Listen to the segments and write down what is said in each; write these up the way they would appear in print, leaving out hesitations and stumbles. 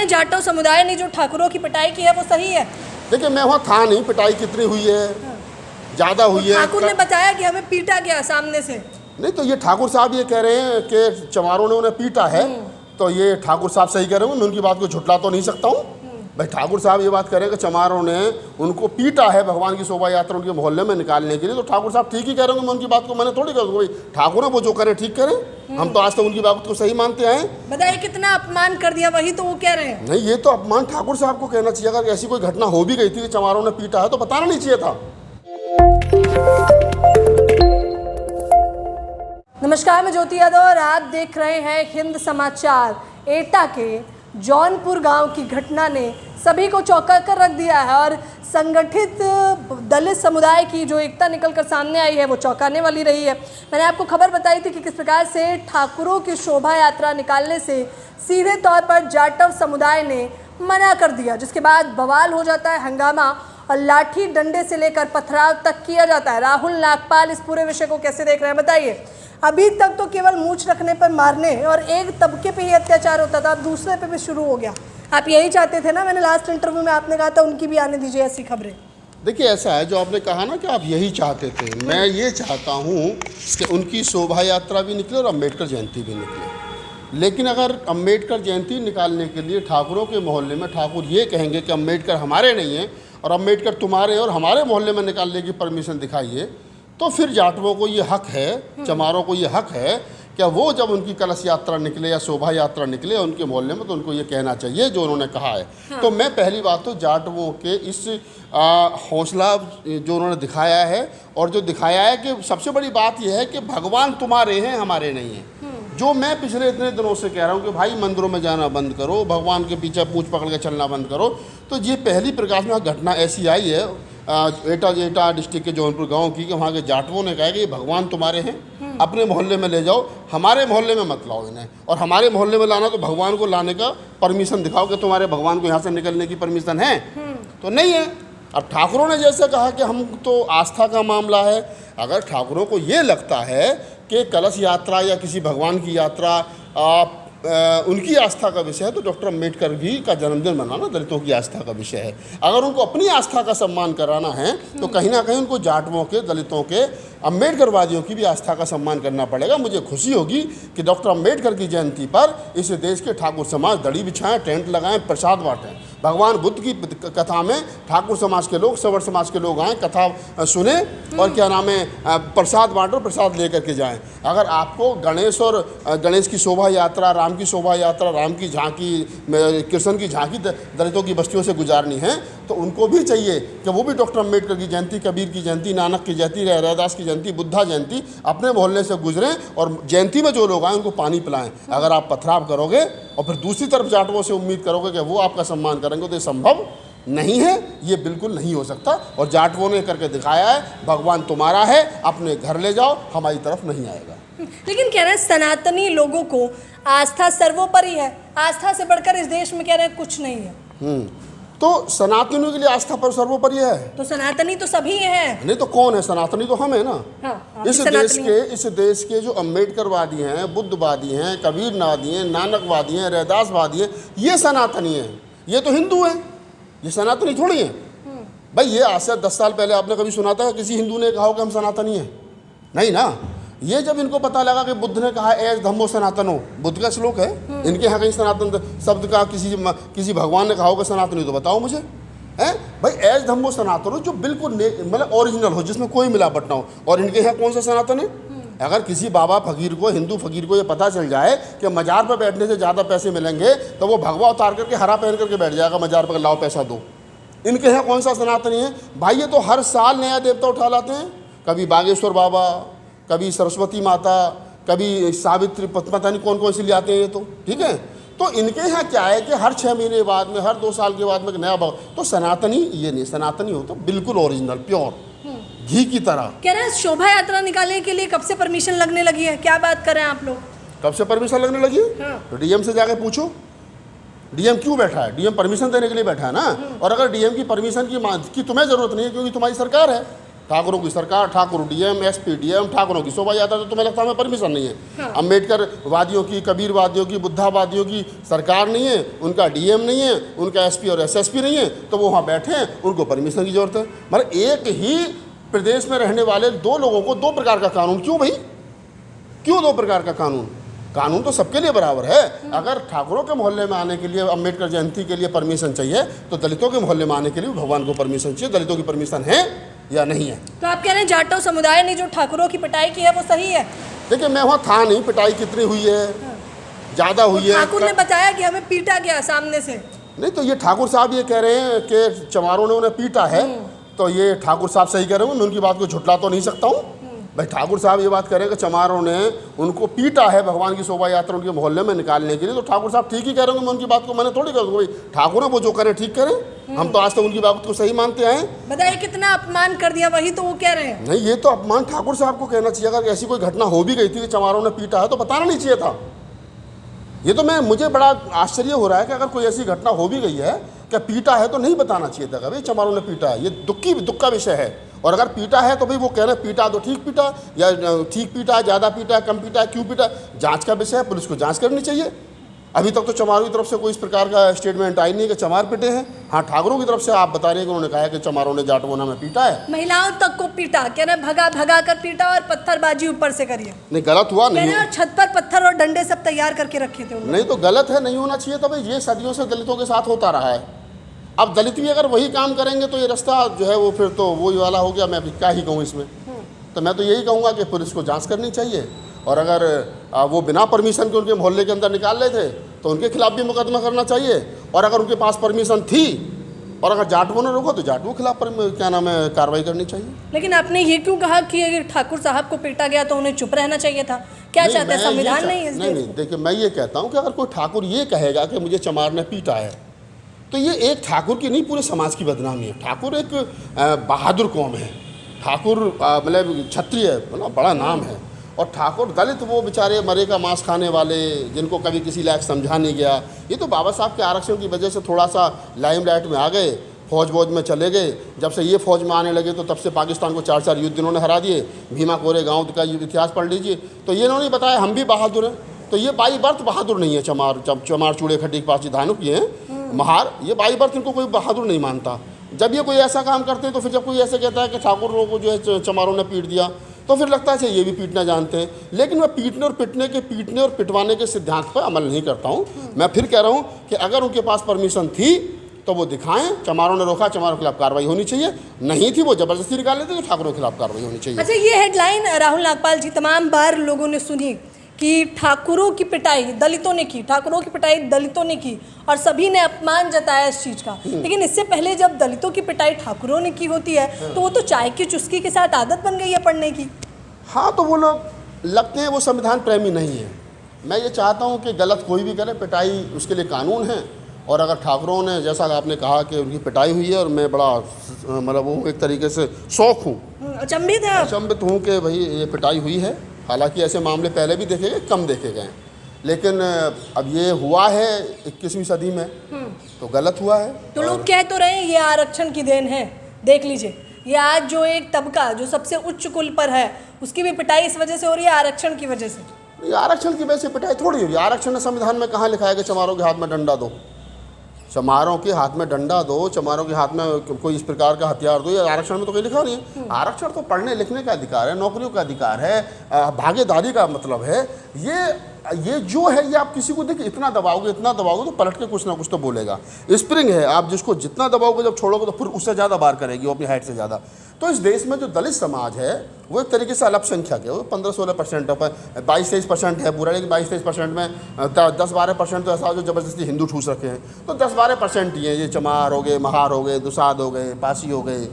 हैं जाटव समुदाय ने जो ठाकुरों की पिटाई की है वो सही है? देखिए मैं वहाँ था नहीं, पिटाई कितनी हुई है, ज़्यादा हुई है। ठाकुर ने बताया कि हमें पीटा गया सामने से। नहीं तो ये ठाकुर साहब ये कह रहे हैं कि चमारों ने उन्हें पीटा है, तो ये ठाकुर साहब सही कह रहे हैं, मैं उनकी बात को झुटला तो नहीं सकता हूँ। भाई ठाकुर साहब ये बात करें कि चमारों ने उनको पीटा है भगवान की शोभा यात्रा उनके मोहल्ले में निकालने के लिए, तो ठाकुर साहब ठीक ही कह रहे होंगे, मैं उनकी बात को मैंने थोड़ी कर दूँगा। भाई ठाकुर है वो जो करें ठीक करें, हम तो आज तक उनकी बात को सही मानते आए। बताइए कितना अपमान कर दिया, वही तो वो कह रहे हैं। नहीं ये तो अपमान ठाकुर साहब को कहना चाहिए। अगर ऐसी कोई घटना हो भी गई थी कि चमारों ने पीटा है तो बताना नहीं चाहिए था। नमस्कार, मैं ज्योति यादव और आप देख रहे हैं हिंद समाचार। एटा के जौनपुर गांव की घटना ने सभी को चौंका कर रख दिया है और संगठित दलित समुदाय की जो एकता निकलकर सामने आई है वो चौंकाने वाली रही है। मैंने आपको खबर बताई थी कि किस प्रकार से ठाकुरों की शोभा यात्रा निकालने से सीधे तौर पर जाटव समुदाय ने मना कर दिया, जिसके बाद बवाल हो जाता है, हंगामा और लाठी डंडे से लेकर पथराव तक किया जाता है। राहुल नागपाल इस पूरे विषय को कैसे देख रहे हैं बताइए। अभी तक तो केवल मूंछ रखने पर मारने और एक तबके पे ही अत्याचार होता था, अब दूसरे पे भी शुरू हो गया। आप यही चाहते थे ना? मैंने लास्ट इंटरव्यू में आपने कहा था उनकी भी आने दीजिए ऐसी खबरें। देखिए ऐसा है, जो आपने कहा ना कि आप यही चाहते थे, मैं ये चाहता हूँ कि उनकी शोभा यात्रा भी निकले और अम्बेडकर जयंती भी निकले। लेकिन अगर अम्बेडकर जयंती निकालने के लिए ठाकुरों के मोहल्ले में ठाकुर ये कहेंगे कि अम्बेडकर हमारे नहीं हैं और अम्बेडकर तुम्हारे और हमारे मोहल्ले में निकालने की परमिशन दिखाइए, तो फिर जाटवों को ये हक है, चमारों को ये हक है क्या वो जब उनकी कलश यात्रा निकले या शोभा यात्रा निकले उनके मोहल्ले में, तो उनको ये कहना चाहिए जो उन्होंने कहा है। हाँ। तो मैं पहली बात तो जाटवों के इस हौसला जो उन्होंने दिखाया है, और जो दिखाया है कि सबसे बड़ी बात यह है कि भगवान तुम्हारे हैं हमारे नहीं हैं। जो मैं पिछले इतने दिनों से कह रहा हूँ कि भाई मंदिरों में जाना बंद करो, भगवान के पीछे पूंछ पकड़ के चलना बंद करो, तो ये पहली प्रकाश में घटना ऐसी आई है एटा डिस्ट्रिक्ट के जौनपुर गांव की, कि वहाँ के जाटवों ने कहा कि ये भगवान तुम्हारे हैं, अपने मोहल्ले में ले जाओ, हमारे मोहल्ले में मत लाओ इन्हें, और हमारे मोहल्ले में लाना तो भगवान को लाने का परमिशन दिखाओ कि तुम्हारे भगवान को यहाँ से निकलने की परमिशन है, तो नहीं है। अब ठाकुरों ने जैसे कहा कि हम तो आस्था का मामला है, अगर ठाकुरों को ये लगता है कि कलश यात्रा या किसी भगवान की यात्रा उनकी आस्था का विषय है, तो डॉक्टर अम्बेडकर भी का जन्मदिन मनाना दलितों की आस्था का विषय है। अगर उनको अपनी आस्था का सम्मान कराना है तो कहीं ना कहीं उनको जाटवों के, दलितों के, अम्बेडकरवादियों की भी आस्था का सम्मान करना पड़ेगा। मुझे खुशी होगी कि डॉक्टर अम्बेडकर की जयंती पर इस देश के ठाकुर समाज दड़ी बिछाएं, टेंट लगाएं, प्रसाद बांटें। भगवान बुद्ध की कथा में ठाकुर समाज के लोग, सवर्ण समाज के लोग आएँ, कथा सुने और क्या नाम है प्रसाद बांटो, प्रसाद लेकर के जाएं। अगर आपको गणेश की शोभा यात्रा, राम की शोभा यात्रा, राम की झांकी, कृष्ण की झांकी दलितों की बस्तियों से गुजारनी है, तो उनको भी चाहिए कि वो भी डॉक्टर अम्बेडकर की जयंती, कबीर की जयंती, नानक की जयंती, रैदास की जयंती, बुद्धा जयंती अपने मोहल्ले से गुजरें और जयंती में जो लोग आए उनको पानी पिलाएं। अगर आप पथराव करोगे और फिर दूसरी तरफ जाटवों से उम्मीद करोगे कि वो आपका सम्मान करेंगे, तो ये संभव नहीं है, ये बिल्कुल नहीं हो सकता। और जाटवों ने करके दिखाया है, भगवान तुम्हारा है, अपने घर ले जाओ, हमारी तरफ नहीं आएगा। लेकिन कह रहे हैं सनातनी लोगों को आस्था सर्वोपरि है, आस्था से बढ़कर इस देश में कह रहे हैं कुछ नहीं है। तो सनातनियों के लिए आस्था पर सर्वोपरि है, तो सनातनी तो सभी हैं। नहीं तो कौन है सनातनी? तो हम है ना। हाँ, इस देश के जो अम्बेडकरवादी हैं, बुद्धवादी हैं, कबीरवादी हैं, नानकवादी हैं, रैदासवादी हैं, ये सनातनी हैं। ये तो हिंदू हैं, ये सनातनी थोड़ी हैं। भाई ये आज से 10 साल पहले आपने कभी सुना था किसी हिंदू ने कहा हो कि हम सनातनी हैं? नहीं ना। ये जब इनको पता लगा कि बुद्ध ने कहा एस धम्मो सनातनो, बुद्ध का श्लोक है, इनके यहाँ कहीं सनातन शब्द का किसी भगवान ने कहा होगा सनातनी, तो बताओ मुझे। है भाई एस धम्मो सनातनो जो बिल्कुल मतलब ओरिजिनल हो, जिसमें कोई मिलावट ना हो, और इनके यहाँ कौन सा सनातन है? अगर किसी बाबा फकीर को, हिंदू फकीर को ये पता चल जाए कि मजार पर बैठने से ज़्यादा पैसे मिलेंगे, तो वो भगवा उतार करके हरा पहन करके बैठ जाएगा मजार पर, लाओ पैसा दो। इनके यहाँ कौन सा सनातनी है? भाई ये तो हर साल नया देवता उठा लाते हैं, कभी बागेश्वर बाबा, कभी सरस्वती माता, कभी सावित्री, पता नहीं कौन कौन सी ले आते हैं ये तो, ठीक है। तो इनके यहाँ क्या है कि हर 6 महीने बाद में, हर 2 साल के बाद में एक नया भगवान। तो सनातनी ये नहीं, सनातनी हो तो बिल्कुल ओरिजिनल, प्योर, घी की तरह। कह रहे हैं शोभा यात्रा निकालने के लिए कब से परमिशन लगने लगी है? क्या बात कर रहे हैं आप लोग? कब से परमिशन लगने लगी है? तो डीएम से जाके पूछो, डीएम क्यों बैठा है? डीएम परमिशन देने के लिए बैठा है ना। और अगर डीएम की परमिशन की तुम्हें जरूरत नहीं है क्योंकि तुम्हारी सरकार है, ठाकुरों की सरकार, ठाकुर डीएम, एसपी डीएम, ठाकुरों की शोभा यात्रा, तो तुम्हें लगता है हमें परमिशन नहीं है? हाँ। अम्बेडकर वादियों की, कबीर वादियों की, बुद्धावादियों की सरकार नहीं है, उनका डीएम नहीं है, उनका एसपी और एसएसपी नहीं है, तो वो वहाँ बैठे हैं, उनको परमिशन की जरूरत है? मतलब एक ही प्रदेश में रहने वाले दो लोगों को दो प्रकार का कानून क्यों भाई? क्यों दो प्रकार का कानून? कानून तो सबके लिए बराबर है। अगर ठाकुरों के मोहल्ले में आने के लिए, अम्बेडकर जयंती के लिए परमिशन चाहिए, तो दलितों के मोहल्ले में आने के लिए भगवान को परमिशन चाहिए। दलितों की परमिशन है या नहीं है? तो आप कह रहे हैं जाटव समुदाय ने जो ठाकुरों की पिटाई की है वो सही है? देखिए, मैं वहाँ था नहीं, पिटाई कितनी हुई है, ज़्यादा हुई है। ठाकुर ने बताया कि हमें पीटा गया सामने से। नहीं, तो ये ठाकुर साहब ये कह रहे हैं कि चमारों ने उन्हें पीटा है, तो ये ठाकुर साहब सही कह रहे हैं, मैं उनकी बात को झुटला तो नहीं सकता हूँ। भाई ठाकुर साहब ये बात करें कि चमारों ने उनको पीटा है भगवान की शोभा यात्रा उनके मोहल्ले में निकालने के लिए, तो ठाकुर साहब ठीक ही कह रहे होंगे, मैं उनकी बात को मैंने थोड़ी कर दूँगा। भाई ठाकुर है, वो जो करें ठीक करें, हम तो आज तक उनकी बात को सही मानते आए। बताइए कितना अपमान कर दिया, वही तो वो कह रहे हैं। नहीं, ये तो अपमान ठाकुर साहब को कहना चाहिए। अगर ऐसी कोई घटना हो भी गई थी कि चमारों ने पीटा है, तो बताना नहीं चाहिए था। ये तो मुझे बड़ा आश्चर्य हो रहा है कि अगर कोई ऐसी घटना हो भी गई है कि पीटा है, तो नहीं बताना चाहिए था कि भाई चमारों ने पीटा है। ये दुख का विषय है। और अगर पीटा है तो भाई वो कह रहे हैं पीटा तो ठीक पीटा, या ठीक पीटा, ज़्यादा पीटा, कम पीटा, क्यों पीटा, जांच का विषय है, पुलिस को जांच करनी चाहिए। अभी तक तो चमारों की तरफ से कोई इस प्रकार का स्टेटमेंट आई नहीं कि चमार पिटे हैं। हाँ, ठाकुरों की तरफ से आप बता रहे हैं कि उन्होंने कहा है कि चमारों ने जाटवों में पीटा है। महिलाओं तक को पीटा, कह रहे भगा भगा कर पीटा और पत्थरबाजी ऊपर से करिए। नहीं, गलत हुआ नहीं। और छत पर पत्थर और डंडे सब तैयार करके रखे थे उन्होंने। नहीं, तो गलत है, नहीं होना चाहिए था भाई। ये सदियों से दलितों के साथ होता रहा है। अब दलित भी अगर वही काम करेंगे तो ये रास्ता जो है वो फिर तो वही वाला हो गया। मैं अभी क्या ही कहूँ इसमें। तो मैं तो यही कहूँगा कि पुलिस को जांच करनी चाहिए, और अगर वो बिना परमिशन के उनके मोहल्ले के अंदर निकाल रहे थे तो उनके खिलाफ भी मुकदमा करना चाहिए। और अगर उनके पास परमिशन थी और अगर जाटवों ने रोका तो जाटवों के खिलाफ क्या नाम है, कार्रवाई करनी चाहिए। लेकिन आपने ये क्यों कहा कि अगर ठाकुर साहब को पीटा गया तो उन्हें चुप रहना चाहिए था? क्या चाहते हैं, संविधान नहीं है इस देश में? नहीं, देखिए, मैं ये कहता हूँ कि अगर कोई ठाकुर ये कहेगा कि मुझे चमार ने पीटा है, तो ये एक ठाकुर की नहीं, पूरे समाज की बदनामी है। ठाकुर एक बहादुर कौम है। ठाकुर मतलब क्षत्रिय मतलब बड़ा नाम है। और ठाकुर दलित वो बेचारे मरे का मांस खाने वाले, जिनको कभी किसी लायक समझा नहीं गया। ये तो बाबा साहब के आरक्षण की वजह से थोड़ा सा लाइमलाइट में आ गए, फौज में चले गए। जब से ये फौज में आने लगे तो तब से पाकिस्तान को 4 युद्ध इन्होंने हरा दिए। भीमा कोरे गाँव का इतिहास पढ़ लीजिए। तो ये इन्होंने बताया हम भी बहादुर हैं। तो ये बाई बर्थ बहादुर नहीं है। चमार चूड़े खड्डी के पास जी धानुक ये हैं महार, ये बाई बर्थ इनको कोई बहादुर नहीं मानता। जब ये कोई ऐसा काम करते हैं तो फिर जब कोई ऐसे कहता है कि ठाकुरों को जो है चमारों ने पीट दिया, तो फिर लगता है ये भी पीटना जानते हैं। लेकिन मैं पीटने और पिटवाने के सिद्धांत पर अमल नहीं करता हूँ। मैं फिर कह रहा हूँ कि अगर उनके पास परमिशन थी तो वो दिखाएं। चमारों ने रोका, चमारों के खिलाफ कार्रवाई होनी चाहिए। नहीं थी, वो जबरदस्ती निकाल लेते तो ठाकुरों के खिलाफ कार्रवाई होनी चाहिए। अच्छा, ये हेडलाइन राहुल नागपाल जी तमाम बार लोगों ने सुनी कि ठाकुरों की पिटाई दलितों ने की, ठाकुरों की पिटाई दलितों ने की, और सभी ने अपमान जताया इस चीज़ का। लेकिन इससे पहले जब दलितों की पिटाई ठाकुरों ने की होती है तो वो तो चाय की चुस्की के साथ आदत बन गई है पढ़ने की। हाँ, तो वो लोग लगते हैं वो संविधान प्रेमी नहीं है। मैं ये चाहता हूँ कि गलत कोई भी करे, पिटाई उसके लिए कानून है। और अगर ठाकुरों ने, जैसा आपने कहा कि उनकी पिटाई हुई है, और मैं बड़ा मतलब वो एक तरीके से शौक हूँ, अचंभित हूँ कि भाई ये पिटाई हुई है। हालांकि ऐसे मामले पहले भी देखे गए, कम देखे गए, लेकिन अब ये हुआ है 21वीं सदी में, तो गलत हुआ है। तो लोग कह तो रहे हैं ये आरक्षण की देन है। देख लीजिए, ये आज जो एक तबका जो सबसे उच्च कुल पर है उसकी भी पिटाई इस वजह से हो रही है, आरक्षण की वजह से। ये आरक्षण की वजह से पिटाई थोड़ी हो रही है। आरक्षण ने संविधान में कहाँ लिखा है कि चमारों के हाथ में डंडा दो, चमारों के हाथ में डंडा दो, चमारों के हाथ में कोई इस प्रकार का हथियार दो? ये आरक्षण में तो कोई लिखा नहीं है। आरक्षण तो पढ़ने लिखने का अधिकार है, नौकरियों का अधिकार है, भागीदारी का मतलब है। ये जो है, ये आप किसी को देखिए इतना दबाओगे तो पलट के कुछ ना कुछ तो बोलेगा। स्प्रिंग है, आप जिसको जितना दबाओगे जब छोड़ोगे तो फिर उससे ज़्यादा बार करेगी वो अपनी हाइट से ज़्यादा। तो इस देश में जो दलित समाज है वो एक तरीके से अल्पसंख्यक है। वो 15-16% है, 22-23% है पूरा। लेकिन 22-23% में 10-12% तो ऐसा हो जो ज़बरदस्ती हिंदू ठूस रखे हैं। तो 10-12% ही हैं। ये चमार हो गए, महार हो गए, दुसाद हो गए, पासी हो गए,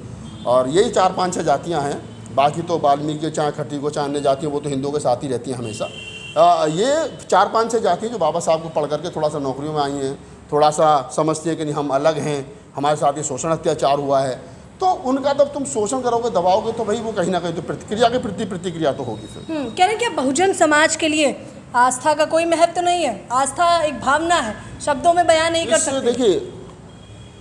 और यही 4-5-6 जातियाँ हैं। बाकी तो वाल्मीकि चाहे खट्टी को चाहे अन्य जातियाँ, वो तो हिंदुओं के साथ ही रहती हैं हमेशा। ये 4-5-6 जातियाँ जो बाबा साहब को पढ़ करके थोड़ा सा नौकरियों में आई हैं, थोड़ा सा समझती है कि नहीं हम अलग हैं, हमारे साथ ये शोषण अत्याचार हुआ है, तो उनका जब तुम शोषण करोगे, दबाओगे, तो भाई वो कहीं ना कहीं तो प्रतिक्रिया तो होगी फिर। कह रहे हैं क्या बहुजन समाज के लिए आस्था का कोई महत्व नहीं है? आस्था एक भावना है, शब्दों में बयान नहीं कर सकते। देखिए,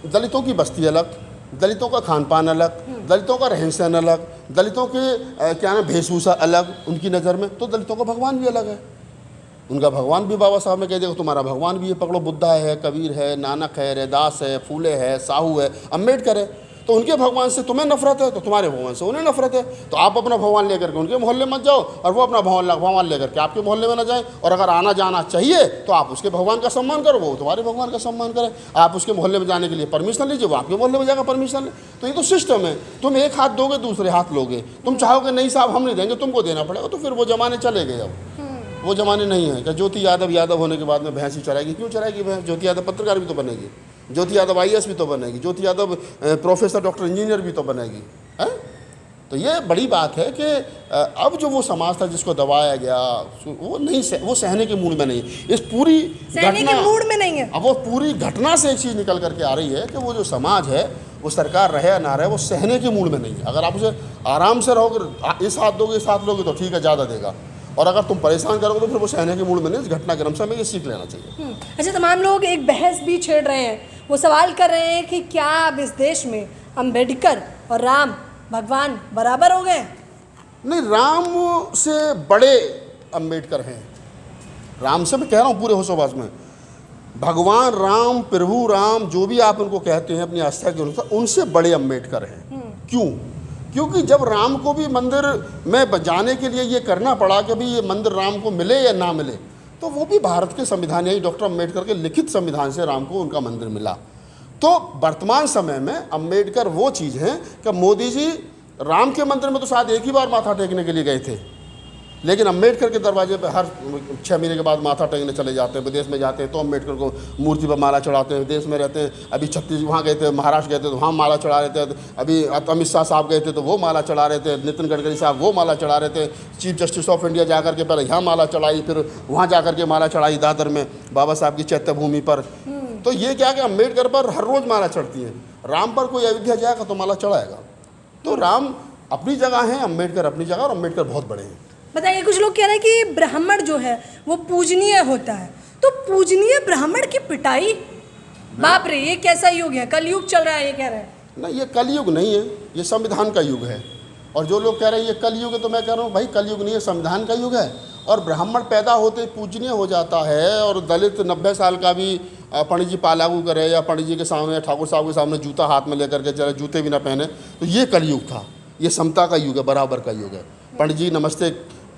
दलितों की बस्ती अलग, दलितों का खान पान अलग, दलितों का रहन सहन अलग, दलितों के क्या नाम वेशभूषा अलग उनकी नज़र में, तो दलितों का भगवान भी अलग है। उनका भगवान भी बाबा साहब ने कह दिया तुम्हारा भगवान भी है, पकड़ो बुद्धा है, कबीर है, नानक है, रैदास है, फूले है, साहू है, अम्बेडकर है। तो उनके भगवान से तुम्हें नफरत है तो तुम्हारे भगवान से उन्हें नफरत है, तो आप अपना भगवान लेकर के उनके मोहल्ले मत जाओ और वो अपना भगवान लेकर के आपके मोहल्ले में ना जाए। और अगर आना जाना चाहिए तो आप उसके भगवान का सम्मान करो, वो तुम्हारे भगवान का सम्मान करें। आप उसके मोहल्ले में जाने के लिए परमिशन लीजिए, वो आपके मोहल्ले में जाकर परमिशन ले। तो ये तो सिस्टम है, तुम एक हाथ दोगे दूसरे हाथ लोगे। तुम चाहोगे नहीं साहब हम नहीं देंगे, तुमको देना पड़ेगा, तो फिर वो जमाने चले गए। अब वो जमाने नहीं है कि ज्योति यादव होने के बाद में भैंस ही चराएगी। क्यों चराएगी भैंस? ज्योति यादव पत्रकार भी तो बनेगी, ज्योति यादव IAS भी तो बनेगी, ज्योति यादव प्रोफेसर डॉक्टर इंजीनियर भी तो बनेगी है। तो ये बड़ी बात है कि अब जो वो समाज था जिसको दबाया गया वो नहीं वो सहने के मूड में नहीं है। इस पूरी घटना मूड में नहीं है। अब वो पूरी घटना से एक चीज़ निकल करके आ रही है कि वो जो समाज है वो सरकार रहे या ना रहे वो सहने के मूड में नहीं है। अगर आप उसे आराम से रहोगे, इस हाथ दोगे तो ठीक है ज़्यादा देगा, और अगर तुम परेशान करोगे तो फिर वो सहने के मूड में नहीं। इस घटनाक्रम से हमें ये सीख लेना चाहिए। अच्छा, तमाम लोग एक बहस भी छेड़ रहे हैं, वो सवाल कर रहे हैं कि क्या अब इस देश में अम्बेडकर और राम भगवान बराबर हो गए? नहीं, राम से बड़े अम्बेडकर हैं। राम से मैं कह रहा हूँ पूरे होशोबाज में, भगवान राम, प्रभु राम, जो भी आप उनको कहते हैं अपनी आस्था के अनुसार, उनसे बड़े अम्बेडकर हैं। क्यों? क्योंकि जब राम को भी मंदिर में जाने के लिए ये करना पड़ा कि भाई ये मंदिर राम को मिले या ना मिले, तो वो भी भारत के संविधान यानी डॉक्टर अम्बेडकर के लिखित संविधान से राम को उनका मंदिर मिला। तो वर्तमान समय में अम्बेडकर वो चीज़ है कि मोदी जी राम के मंदिर में तो शायद एक ही बार माथा टेकने के लिए गए थे, लेकिन अम्बेडकर के दरवाजे पर हर 6 महीने के बाद माथा टेकने चले जाते हैं। विदेश में जाते हैं तो अम्बेडकर को मूर्ति पर माला चढ़ाते हैं। विदेश में रहते हैं, अभी छत्तीसगढ़ वहाँ गए थे, महाराष्ट्र गए थे तो वहाँ माला चढ़ा रहे थे। अभी अमित शाह साहब गए थे तो वो माला चढ़ा रहे थे, नितिन गडकरी साहब वो माला चढ़ा रहे थे, चीफ जस्टिस ऑफ इंडिया जाकर के पहले यहाँ माला चढ़ाई, फिर वहाँ जाकर के माला चढ़ाई दादर में बाबा साहब की चैत्य भूमि पर। तो ये क्या कि अम्बेडकर पर हर रोज़ माला चढ़ती है, राम पर कोई अयोध्या जाएगा तो माला चढ़ाएगा। तो राम अपनी जगह है, अम्बेडकर अपनी जगह, और अम्बेडकर बहुत बड़े हैं। बताइए, कुछ लोग कह रहे हैं कि ब्राह्मण जो है वो पूजनीय होता है, तो पूजनीय ब्राह्मण की पिटाई, बाप रे ये कैसा युग है, कलयुग चल रहा है ये कह रहे हैं। नहीं, ये कलयुग नहीं है, ये संविधान का युग है। और जो लोग कह रहे हैं ये कलयुग है, तो मैं कह रहा हूँ भाई कलयुग नहीं है, संविधान का युग है। और ब्राह्मण पैदा होते पूजनीय हो जाता है, और दलित 90 साल का भी पंडित जी पालागू करे या पंडित जी के सामने, ठाकुर साहब के सामने जूता हाथ में लेकर के चले, जूते भी ना पहने, तो ये कलयुग था। ये समता का युग है, बराबर का युग है। पंडित जी नमस्ते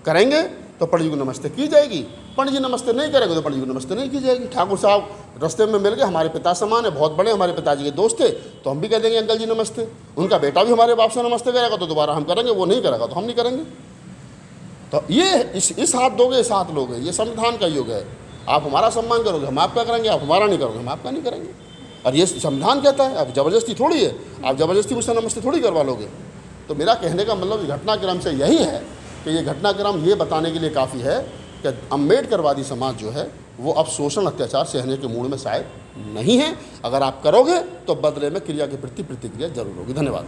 करेंगे तो पंडित जी को नमस्ते की जाएगी, पंडित जी नमस्ते नहीं करेंगे तो पंडित जी को नमस्ते नहीं की जाएगी। ठाकुर साहब रास्ते में मिल गए, हमारे पिता समान है, बहुत बड़े हमारे पिताजी के दोस्त थे, तो हम भी कह देंगे अंकल जी नमस्ते। उनका बेटा भी हमारे बाप से नमस्ते करेगा तो दोबारा हम करेंगे, वो नहीं करेगा तो हम नहीं करेंगे। तो ये इस हाथ दोगे इस हाथ लोगे, ये संविधान का युग है। आप हमारा सम्मान करोगे हम आपका करेंगे, आप हमारा नहीं करोगे हम आपका नहीं करेंगे। और ये संविधान कहता है, अब ज़बरदस्ती थोड़ी है, आप ज़बरदस्ती मुझसे नमस्ते थोड़ी करवा लोगे। तो मेरा कहने का मतलब घटनाक्रम से यही है कि ये घटनाक्रम ये बताने के लिए काफ़ी है कि अम्बेडकरवादी समाज जो है वो अब शोषण अत्याचार सहने के मूड में शायद नहीं है। अगर आप करोगे तो बदले में क्रिया के प्रति प्रतिक्रिया जरूर होगी। धन्यवाद।